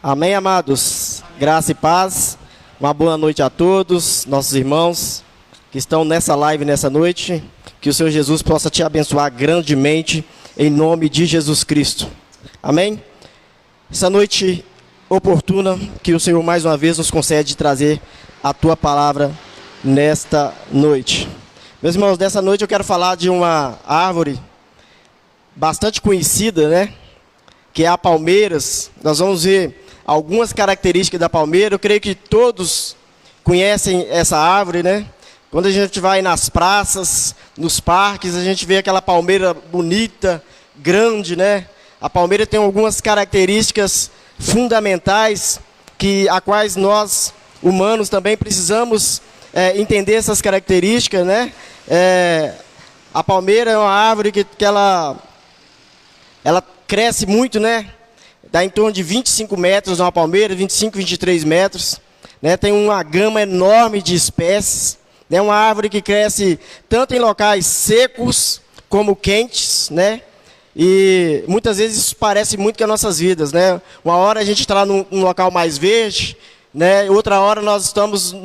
Amém, amados? Graça e paz. Uma boa noite a todos, nossos irmãos que estão nessa live nessa noite. Que o Senhor Jesus possa te abençoar grandemente, em nome de Jesus Cristo. Amém? Essa noite oportuna que o Senhor mais uma vez nos concede trazer a Tua palavra nesta noite. Meus irmãos, dessa noite eu quero falar de uma árvore bastante conhecida, né? Que é a palmeiras. Nós vamos ver algumas características da palmeira. Eu creio que todos conhecem essa árvore, né? Quando a gente vai nas praças, nos parques, a gente vê aquela palmeira bonita, grande, né? A palmeira tem algumas características fundamentais a quais nós, humanos, também precisamos entender essas características, né? A palmeira é uma árvore que ela cresce muito, né? Dá em torno de 25 metros uma palmeira, 25, 23 metros. Né? Tem uma gama enorme de espécies. É uma árvore que cresce tanto em locais secos como quentes, né? E muitas vezes isso parece muito com as nossas vidas, né? Uma hora a gente está num local mais verde, né? Outra hora nós estamos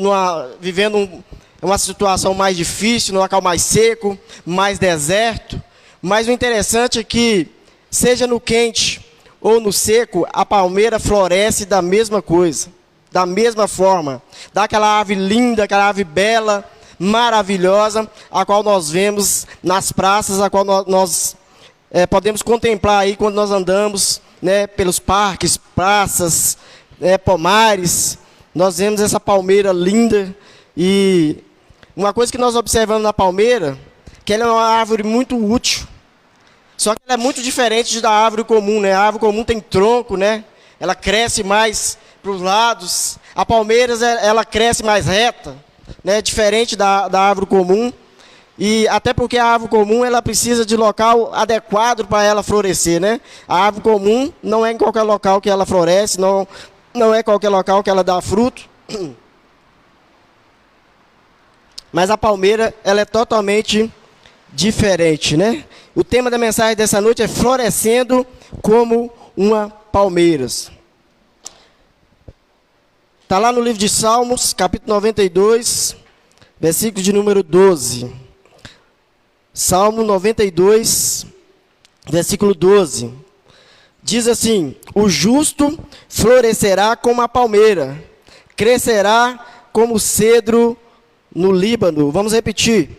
vivendo uma situação mais difícil, num local mais seco, mais deserto. Mas o interessante é que, seja no quente ou no seco, a palmeira floresce da mesma coisa, da mesma forma. Dá aquela árvore linda, aquela árvore bela, maravilhosa, a qual nós vemos nas praças, a qual nós podemos contemplar aí quando nós andamos, né, pelos parques, praças, pomares. Nós vemos essa palmeira linda. E uma coisa que nós observamos na palmeira, que ela é uma árvore muito útil. Só que ela é muito diferente da árvore comum, né? A árvore comum tem tronco, né? Ela cresce mais para os lados. A palmeira, ela cresce mais reta, né? Diferente da árvore comum. E até porque a árvore comum, ela precisa de local adequado para ela florescer, né? A árvore comum não é em qualquer local que ela floresce, não é em qualquer local que ela dá fruto. Mas a palmeira, ela é totalmente diferente, né? O tema da mensagem dessa noite é florescendo como uma palmeira. Está lá no livro de Salmos, capítulo 92, versículo de número 12. Salmo 92, versículo 12. Diz assim: o justo florescerá como a palmeira, crescerá como o cedro no Líbano. Vamos repetir.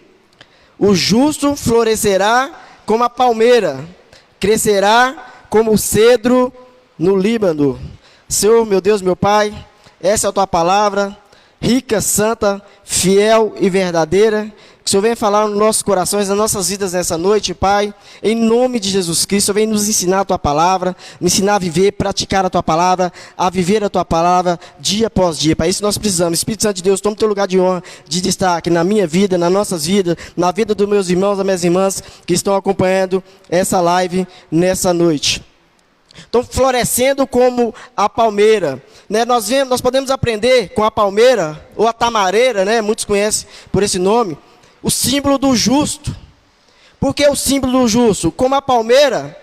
O justo florescerá como a palmeira, crescerá como o cedro no Líbano. Senhor, meu Deus, meu Pai, essa é a Tua palavra, rica, santa, fiel e verdadeira. Que o Senhor venha falar nos nossos corações, nas nossas vidas nessa noite, Pai. Em nome de Jesus Cristo, o Senhor venha nos ensinar a Tua palavra, nos ensinar a viver, praticar a Tua palavra, a viver a Tua palavra dia após dia. Para isso nós precisamos. Espírito Santo de Deus, toma o Teu lugar de honra, de destaque na minha vida, nas nossas vidas, na vida dos meus irmãos, das minhas irmãs que estão acompanhando essa live nessa noite. Então, florescendo como a palmeira, né? Nós podemos aprender com a palmeira, ou a tamareira, né? Muitos conhecem por esse nome, o símbolo do justo. Por que o símbolo do justo? Como a palmeira,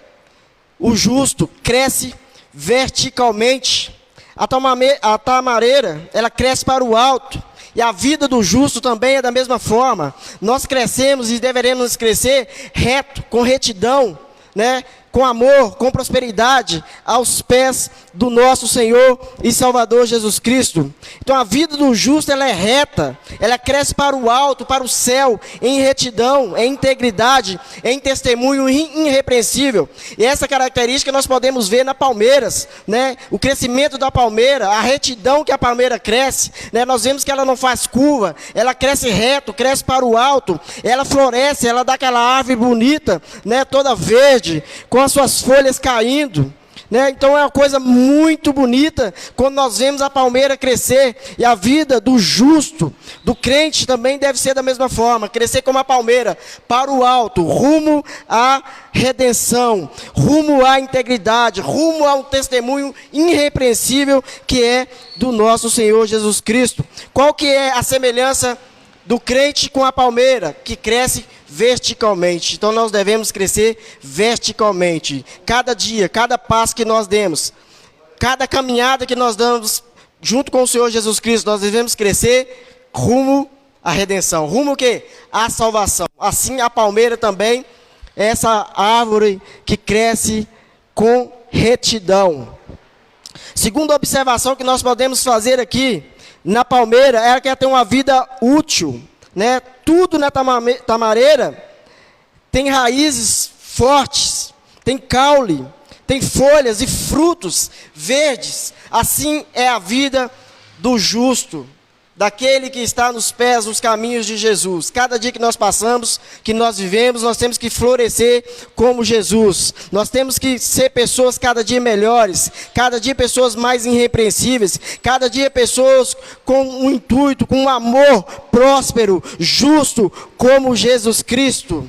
o justo cresce verticalmente. A tamareira, ela cresce para o alto. E a vida do justo também é da mesma forma. Nós crescemos e deveremos crescer reto, com retidão, né? Com amor, com prosperidade, aos pés do nosso Senhor e Salvador Jesus Cristo. Então a vida do justo, ela é reta, ela cresce para o alto, para o céu, em retidão, em integridade, em testemunho irrepreensível. E essa característica nós podemos ver na palmeiras, né? O crescimento da palmeira, a retidão que a palmeira cresce, né? Nós vemos que ela não faz curva, ela cresce reto, cresce para o alto, ela floresce, ela dá aquela árvore bonita, né? Toda verde, com as suas folhas caindo, né? Então é uma coisa muito bonita quando nós vemos a palmeira crescer. E a vida do justo, do crente, também deve ser da mesma forma, crescer como a palmeira, para o alto, rumo à redenção, rumo à integridade, rumo a um testemunho irrepreensível que é do nosso Senhor Jesus Cristo. Qual que é a semelhança do crente com a palmeira? Que cresce verticalmente. Então nós devemos crescer verticalmente. Cada dia, cada passo que nós demos, cada caminhada que nós damos junto com o Senhor Jesus Cristo, nós devemos crescer rumo à redenção. Rumo o quê? À salvação. Assim a palmeira também é essa árvore que cresce com retidão. Segunda observação que nós podemos fazer aqui na palmeira é que ela tem uma vida útil, né? Tudo na tamareira tem raízes fortes, tem caule, tem folhas e frutos verdes. Assim é a vida do justo, daquele que está nos pés, nos caminhos de Jesus. Cada dia que nós passamos, que nós vivemos, nós temos que florescer como Jesus. Nós temos que ser pessoas cada dia melhores, cada dia pessoas mais irrepreensíveis, cada dia pessoas com um intuito, com um amor próspero, justo, como Jesus Cristo.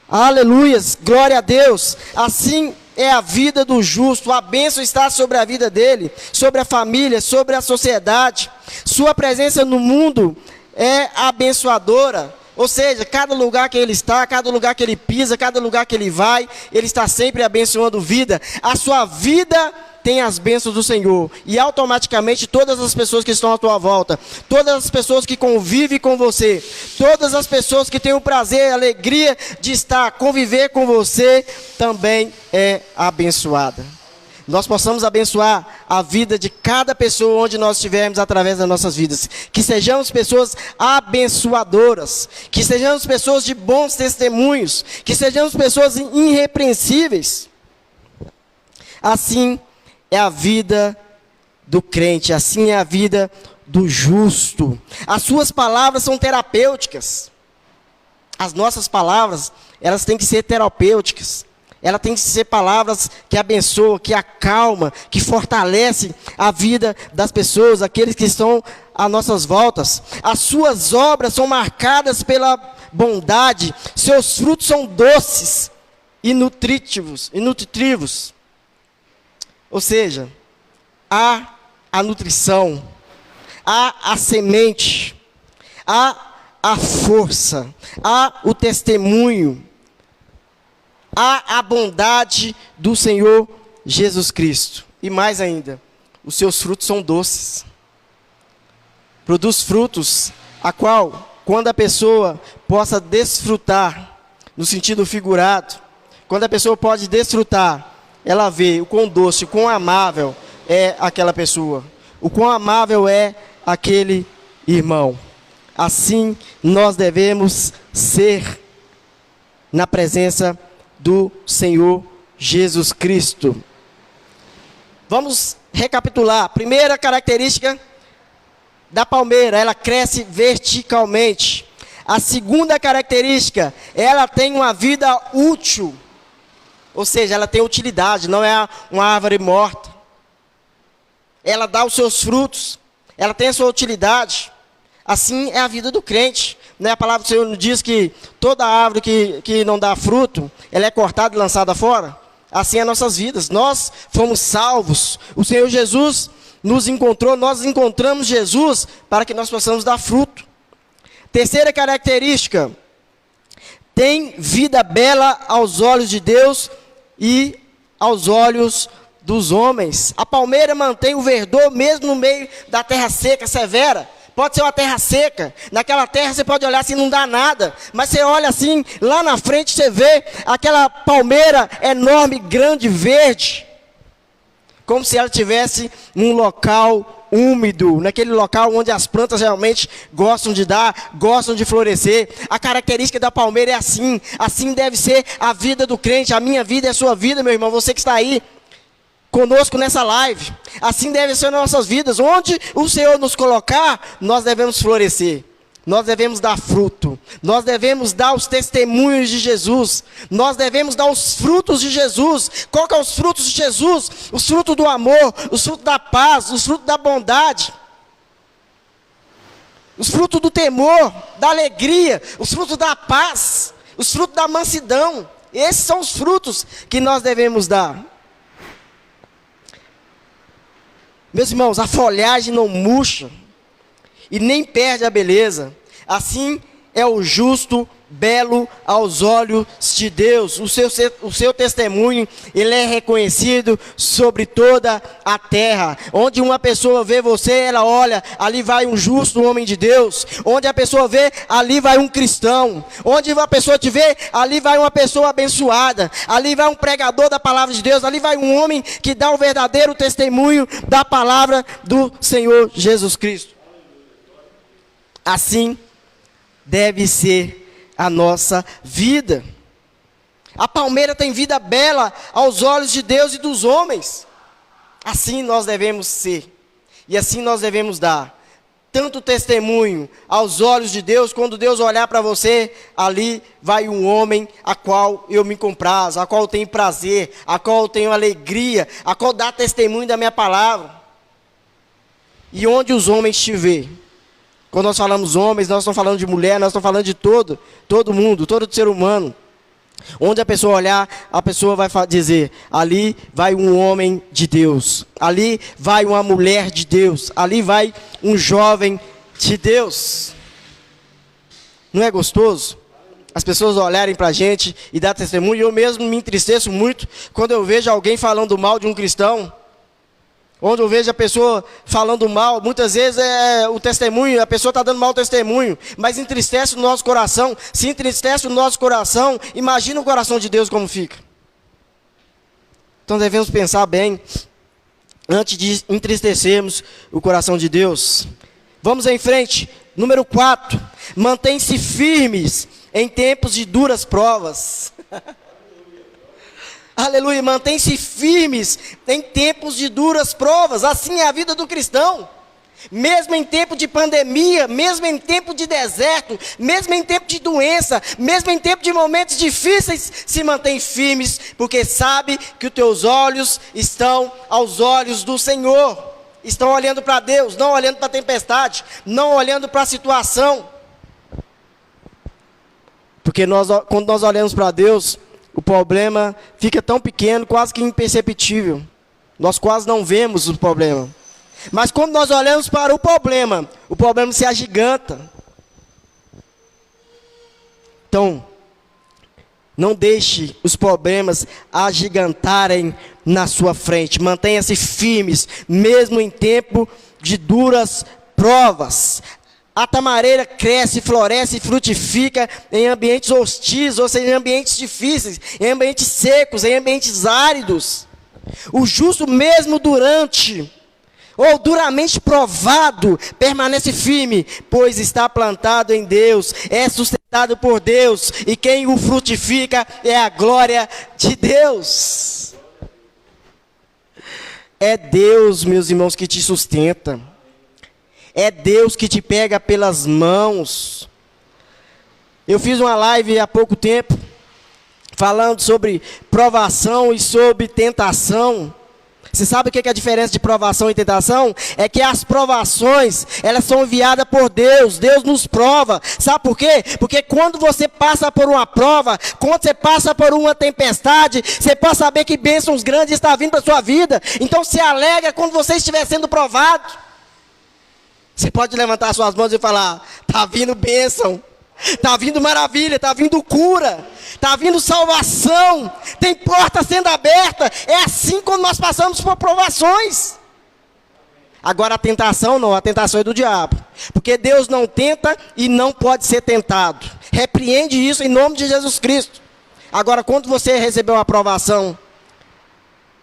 Aleluias, glória a Deus. Assim é a vida do justo, a bênção está sobre a vida dele, sobre a família, sobre a sociedade. Sua presença no mundo é abençoadora, ou seja, cada lugar que ele está, cada lugar que ele pisa, cada lugar que ele vai, ele está sempre abençoando vida. A sua vida tem as bênçãos do Senhor, e automaticamente todas as pessoas que estão à tua volta, todas as pessoas que convivem com você, todas as pessoas que têm o prazer, a alegria de estar, conviver com você, também é abençoada. Nós possamos abençoar a vida de cada pessoa onde nós estivermos através das nossas vidas. Que sejamos pessoas abençoadoras, que sejamos pessoas de bons testemunhos, que sejamos pessoas irrepreensíveis. Assim é a vida do crente, assim é a vida do justo. As suas palavras são terapêuticas. As nossas palavras, elas têm que ser terapêuticas. Elas têm que ser palavras que abençoam, que acalmam, que fortalecem a vida das pessoas, aqueles que estão às nossas voltas. As suas obras são marcadas pela bondade, seus frutos são doces e nutritivos. Ou seja, há a nutrição, há a semente, há a força, há o testemunho, há a bondade do Senhor Jesus Cristo. E mais ainda, os seus frutos são doces. Produz frutos, a qual, quando a pessoa possa desfrutar, no sentido figurado, quando a pessoa pode desfrutar, ela vê o quão doce, o quão amável é aquela pessoa, o quão amável é aquele irmão. Assim nós devemos ser na presença do Senhor Jesus Cristo. Vamos recapitular. Primeira característica da palmeira, ela cresce verticalmente. A segunda característica, ela tem uma vida útil. Ou seja, ela tem utilidade, não é uma árvore morta. Ela dá os seus frutos, ela tem a sua utilidade. Assim é a vida do crente. Né? A palavra do Senhor nos diz que toda árvore que não dá fruto, ela é cortada e lançada fora. Assim é nossas vidas. Nós fomos salvos. O Senhor Jesus nos encontrou, nós encontramos Jesus para que nós possamos dar fruto. Terceira característica, tem vida bela aos olhos de Deus e aos olhos dos homens. A palmeira mantém o verdor mesmo no meio da terra seca, severa. Pode ser uma terra seca, naquela terra você pode olhar assim, não dá nada, mas você olha assim, lá na frente você vê aquela palmeira enorme, grande, verde, como se ela estivesse num local úmido, naquele local onde as plantas realmente gostam de dar, gostam de florescer. A característica da palmeira é assim, assim deve ser a vida do crente, a minha vida é a sua vida, meu irmão, você que está aí conosco nessa live. Assim deve ser nossas vidas. Onde o Senhor nos colocar, nós devemos florescer. Nós devemos dar fruto. Nós devemos dar os testemunhos de Jesus. Nós devemos dar os frutos de Jesus. Qual que é os frutos de Jesus? Os frutos do amor, os frutos da paz, os frutos da bondade. Os frutos do temor, da alegria, os frutos da paz, os frutos da mansidão. Esses são os frutos que nós devemos dar. Meus irmãos, a folhagem não murcha e nem perde a beleza. Assim é o justo belo aos olhos de Deus. O seu testemunho, ele é reconhecido sobre toda a terra. Onde uma pessoa vê você, ela olha, ali vai um justo homem de Deus. Onde a pessoa vê, ali vai um cristão. Onde a pessoa te vê, ali vai uma pessoa abençoada. Ali vai um pregador da palavra de Deus. Ali vai um homem que dá o verdadeiro testemunho da palavra do Senhor Jesus Cristo. Assim deve ser a nossa vida. A palmeira tem vida bela aos olhos de Deus e dos homens. Assim nós devemos ser. E assim nós devemos dar tanto testemunho aos olhos de Deus. Quando Deus olhar para você, ali vai um homem a qual eu me comprazo, a qual eu tenho prazer, a qual eu tenho alegria, a qual dá testemunho da minha palavra. E onde os homens te vê, quando nós falamos homens, nós estamos falando de mulher, nós estamos falando de todo mundo, todo ser humano. Onde a pessoa olhar, a pessoa vai dizer, ali vai um homem de Deus, ali vai uma mulher de Deus, ali vai um jovem de Deus. Não é gostoso? As pessoas olharem para a gente e dar testemunho. Eu mesmo me entristeço muito quando eu vejo alguém falando mal de um cristão. Onde eu vejo a pessoa falando mal, muitas vezes é o testemunho, a pessoa está dando mau testemunho, mas entristece o nosso coração. Se entristece o nosso coração, imagina o coração de Deus como fica. Então devemos pensar bem, antes de entristecermos o coração de Deus. Vamos em frente, número 4, mantém-se firmes em tempos de duras provas. Aleluia, mantém-se firmes em tempos de duras provas. Assim é a vida do cristão. Mesmo em tempo de pandemia, mesmo em tempo de deserto, mesmo em tempo de doença, mesmo em tempo de momentos difíceis, se mantém firmes, porque sabe que os teus olhos estão aos olhos do Senhor. Estão olhando para Deus, não olhando para a tempestade, não olhando para a situação. Porque quando nós olhamos para Deus, o problema fica tão pequeno, quase que imperceptível. Nós quase não vemos o problema. Mas quando nós olhamos para o problema se agiganta. Então, não deixe os problemas agigantarem na sua frente. Mantenha-se firmes, mesmo em tempo de duras provas. A tamareira cresce, floresce e frutifica em ambientes hostis, ou seja, em ambientes difíceis, em ambientes secos, em ambientes áridos. O justo mesmo durante ou duramente provado permanece firme, pois está plantado em Deus, é sustentado por Deus, e quem o frutifica é a glória de Deus. É Deus, meus irmãos, que te sustenta. É Deus que te pega pelas mãos. Eu fiz uma live há pouco tempo, falando sobre provação e sobre tentação. Você sabe o que é a diferença de provação e tentação? É que as provações, elas são enviadas por Deus. Deus nos prova. Sabe por quê? Porque quando você passa por uma prova, quando você passa por uma tempestade, você pode saber que bênçãos grandes estão vindo para a sua vida. Então se alegra quando você estiver sendo provado. Você pode levantar suas mãos e falar, está vindo bênção, está vindo maravilha, está vindo cura, está vindo salvação, tem porta sendo aberta. É assim quando nós passamos por provações. Agora a tentação não, a tentação é do diabo. Porque Deus não tenta e não pode ser tentado. Repreende isso em nome de Jesus Cristo. Agora quando você recebeu uma aprovação,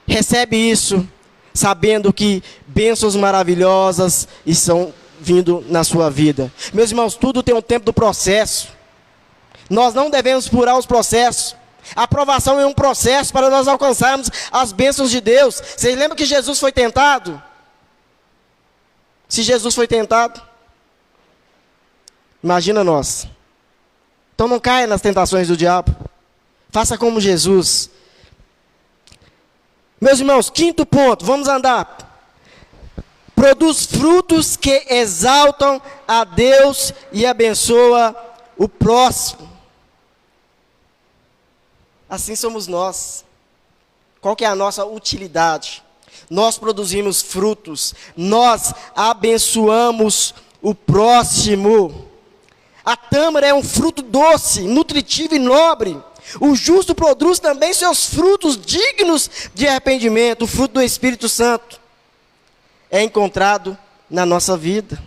recebe isso sabendo que bênçãos maravilhosas estão vindo na sua vida. Meus irmãos, tudo tem um tempo do processo. Nós não devemos furar os processos. A aprovação é um processo para nós alcançarmos as bênçãos de Deus. Vocês lembram que Jesus foi tentado? Se Jesus foi tentado, imagina nós. Então não caia nas tentações do diabo. Faça como Jesus. Meus irmãos, 5º ponto, vamos andar. Produz frutos que exaltam a Deus e abençoa o próximo. Assim somos nós. Qual que é a nossa utilidade? Nós produzimos frutos, nós abençoamos o próximo. A tâmara é um fruto doce, nutritivo e nobre. O justo produz também seus frutos dignos de arrependimento. O fruto do Espírito Santo é encontrado na nossa vida.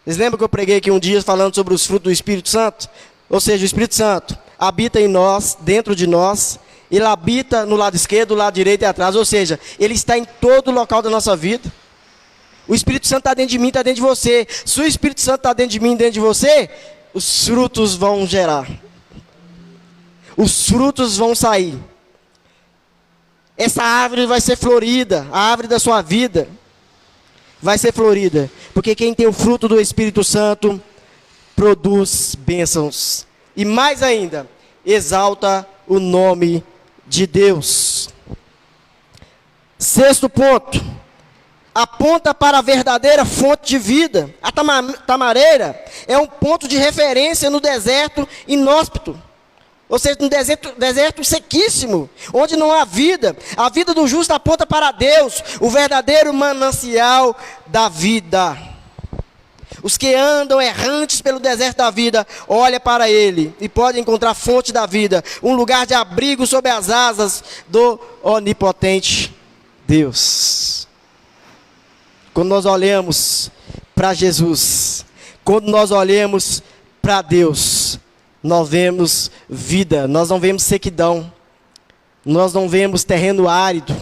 Vocês lembram que eu preguei aqui um dia falando sobre os frutos do Espírito Santo? Ou seja, o Espírito Santo habita em nós, dentro de nós. Ele habita no lado esquerdo, no lado direito e atrás. Ou seja, ele está em todo local da nossa vida. O Espírito Santo está dentro de mim, está dentro de você. Se o Espírito Santo está dentro de mim, dentro de você, os frutos vão gerar. Os frutos vão sair. Essa árvore vai ser florida. A árvore da sua vida vai ser florida. Porque quem tem o fruto do Espírito Santo produz bênçãos. E mais ainda, exalta o nome de Deus. Sexto ponto. Aponta para a verdadeira fonte de vida. A tamareira é um ponto de referência no deserto inóspito. Ou seja, no deserto sequíssimo, onde não há vida. A vida do justo aponta para Deus, o verdadeiro manancial da vida. Os que andam errantes pelo deserto da vida, olham para Ele e podem encontrar a fonte da vida, um lugar de abrigo sob as asas do onipotente Deus. Quando nós olhamos para Jesus, quando nós olhamos para Deus, nós vemos vida, nós não vemos sequidão, nós não vemos terreno árido,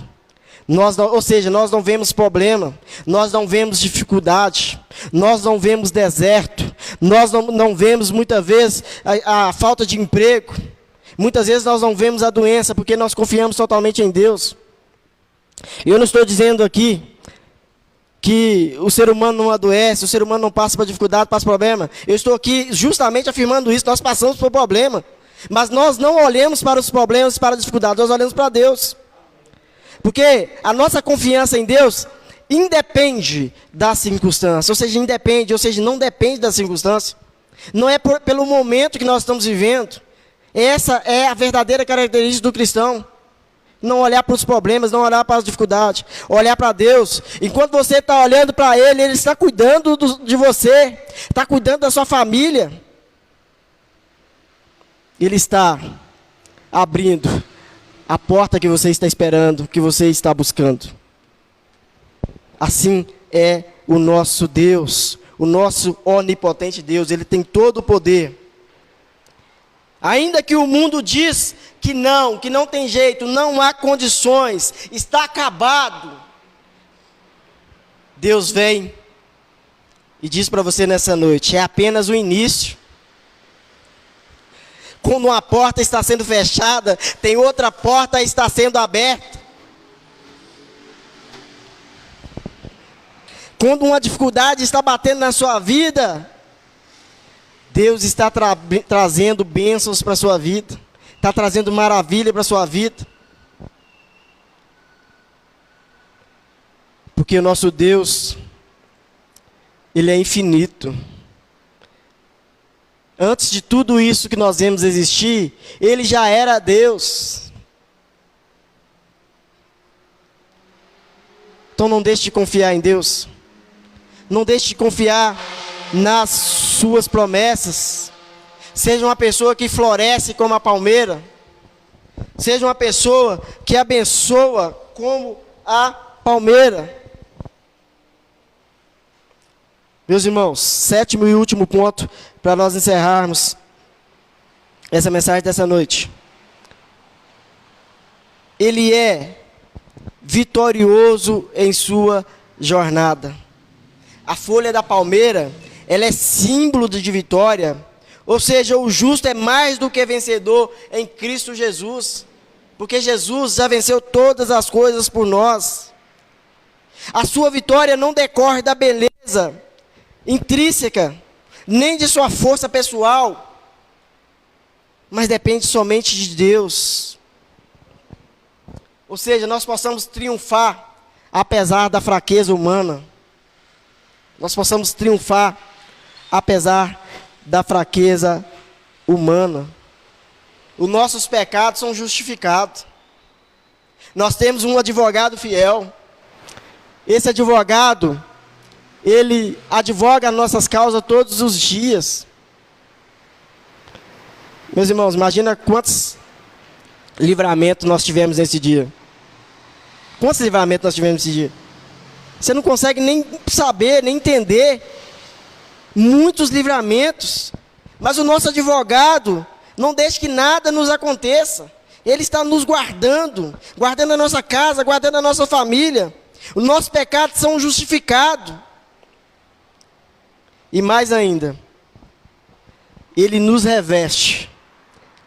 nós não vemos problema, nós não vemos dificuldade, nós não vemos deserto, nós não vemos muitas vezes a falta de emprego, muitas vezes nós não vemos a doença, porque nós confiamos totalmente em Deus. Eu não estou dizendo aqui que o ser humano não adoece, o ser humano não passa por dificuldade, passa por problema. Eu estou aqui justamente afirmando isso, nós passamos por problema. Mas nós não olhamos para os problemas, para as dificuldades, nós olhamos para Deus. Porque a nossa confiança em Deus independe da circunstância, ou seja, não depende da circunstância. Não é pelo momento que nós estamos vivendo. Essa é a verdadeira característica do cristão. Não olhar para os problemas, não olhar para as dificuldades, olhar para Deus. Enquanto você está olhando para Ele, Ele está cuidando de você, está cuidando da sua família. Ele está abrindo a porta que você está esperando, que você está buscando. Assim é o nosso Deus, o nosso onipotente Deus. Ele tem todo o poder. Ainda que o mundo diz que não tem jeito, não há condições, está acabado. Deus vem e diz para você nessa noite, é apenas o início. Quando uma porta está sendo fechada, tem outra porta que está sendo aberta. Quando uma dificuldade está batendo na sua vida, Deus está trazendo bênçãos para a sua vida. Está trazendo maravilha para a sua vida. Porque o nosso Deus, Ele é infinito. Antes de tudo isso que nós vemos existir, Ele já era Deus. Então não deixe de confiar em Deus. Não deixe de confiar nas suas promessas. Seja uma pessoa que floresce como a palmeira. Seja uma pessoa que abençoa como a palmeira. Meus irmãos, sétimo e último ponto para nós encerrarmos essa mensagem dessa noite. Ele é vitorioso em sua jornada. A folha da palmeira, ela é símbolo de vitória. Ou seja, o justo é mais do que vencedor em Cristo Jesus. Porque Jesus já venceu todas as coisas por nós. A sua vitória não decorre da beleza intrínseca, nem de sua força pessoal, mas depende somente de Deus. Ou seja, nós possamos triunfar apesar da fraqueza humana. Nós possamos triunfar apesar da fraqueza humana. Os nossos pecados são justificados. Nós temos um advogado fiel. Esse advogado, ele advoga as nossas causas todos os dias. Meus irmãos, imagina quantos livramentos nós tivemos nesse dia. Quantos livramentos nós tivemos nesse dia? Você não consegue nem saber, nem entender. Muitos livramentos. Mas o nosso advogado não deixa que nada nos aconteça. Ele está nos guardando, guardando a nossa casa, guardando a nossa família. Os nossos pecados são justificados. E mais ainda, Ele nos reveste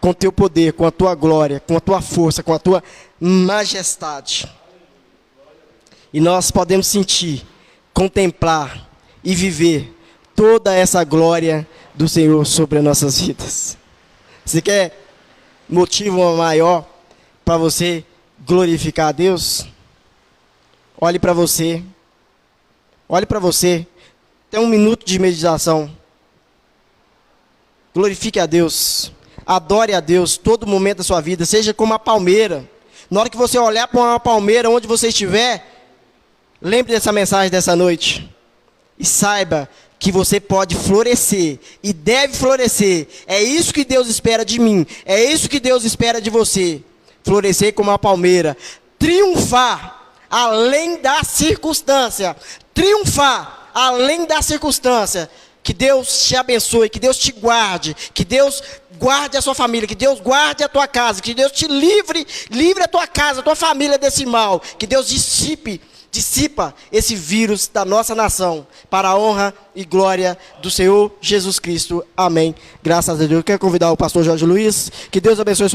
com o teu poder, com a tua glória, com a tua força, com a tua majestade. E nós podemos sentir, contemplar e viver toda essa glória do Senhor sobre as nossas vidas. Você quer motivo maior para você glorificar a Deus? Olhe para você. Olhe para você. Tem um minuto de meditação. Glorifique a Deus. Adore a Deus todo momento da sua vida. Seja como a palmeira. Na hora que você olhar para uma palmeira, onde você estiver, lembre dessa mensagem dessa noite. E saiba que você pode florescer e deve florescer. É isso que Deus espera de mim. É isso que Deus espera de você. Florescer como a palmeira. Triunfar além da circunstância. Triunfar além da circunstância. Que Deus te abençoe, que Deus te guarde, que Deus guarde a sua família, que Deus guarde a tua casa, que Deus te livre a tua casa, a tua família desse mal, que Deus dissipa esse vírus da nossa nação, para a honra e glória do Senhor Jesus Cristo. Amém. Graças a Deus. Eu quero convidar o pastor Jorge Luiz, que Deus abençoe sua vida.